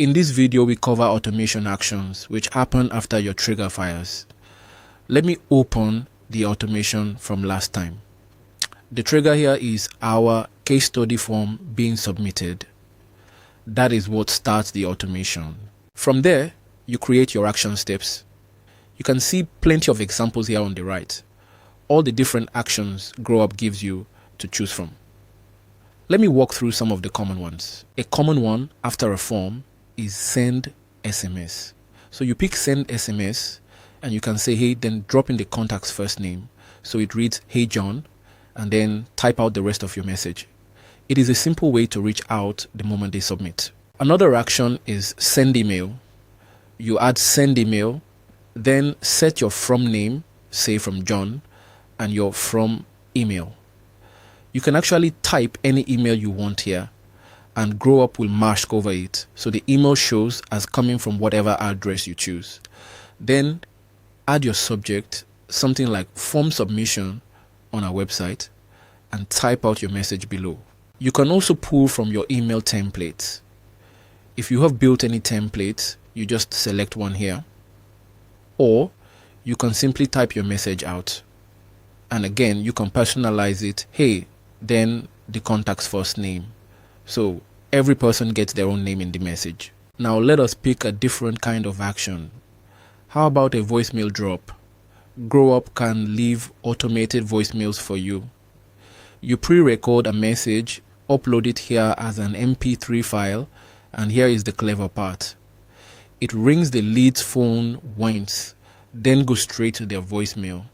In this video, we cover automation actions which happen after your trigger fires. Let me open the automation from last time. The trigger here is our case study form being submitted. That is what starts the automation. From there, you create your action steps. You can see plenty of examples here on the right. All the different actions GrowUp gives you to choose from. Let me walk through some of the common ones. A common one after a form is send SMS. So you pick send SMS and you can say, hey, then drop in the contact's first name. So it reads, hey John, and then type out the rest of your message. It is a simple way to reach out the moment they submit. Another action is send email. You add send email, then set your from name, say from John, and your from email. You can actually type any email you want here, and GrowUp will mask over it, so the email shows as coming from whatever address you choose. Then add your subject, something like form submission on our website, and type out your message below. You can also pull from your email templates. If you have built any templates, you just select one here, or you can simply type your message out. And again, you can personalize it. Hey, then the contact's first name. So every person gets their own name in the message. Now let us pick a different kind of action. How about a voicemail drop? GrowUp can leave automated voicemails for you. You pre-record a message, upload it here as an MP3 file, and here is the clever part. It rings the lead's phone once, then goes straight to their voicemail.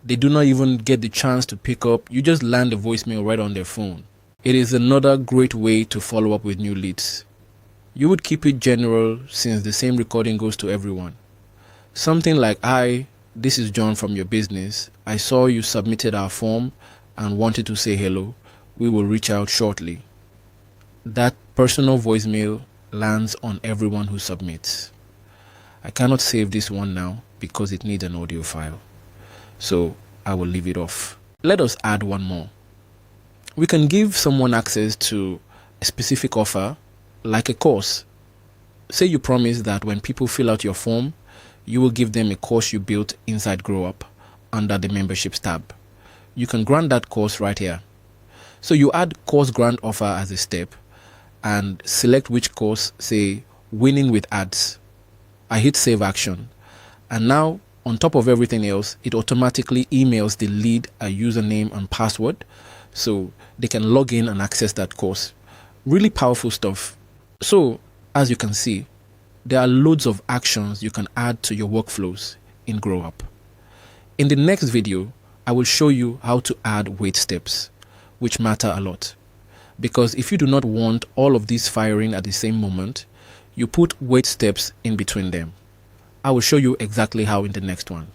They do not even get the chance to pick up, you just land the voicemail right on their phone. It is another great way to follow up with new leads. You would keep it general since the same recording goes to everyone. Something like, hi, this is John from your business. I saw you submitted our form and wanted to say hello. We will reach out shortly. That personal voicemail lands on everyone who submits. I cannot save this one now because it needs an audio file. So I will leave it off. Let us add one more. We can give someone access to a specific offer, like a course. Say you promise that when people fill out your form, you will give them a course you built inside GrowUp under the memberships tab. You can grant that course right here. So you add course grant offer as a step and select which course, say winning with ads. I hit save action. And now on top of everything else, it automatically emails the lead a username and password so they can log in and access that course. Really powerful stuff. So as you can see, there are loads of actions you can add to your workflows in GrowUp. In the next video, I will show you how to add wait steps, which matter a lot. Because if you do not want all of these firing at the same moment, you put wait steps in between them. I will show you exactly how in the next one.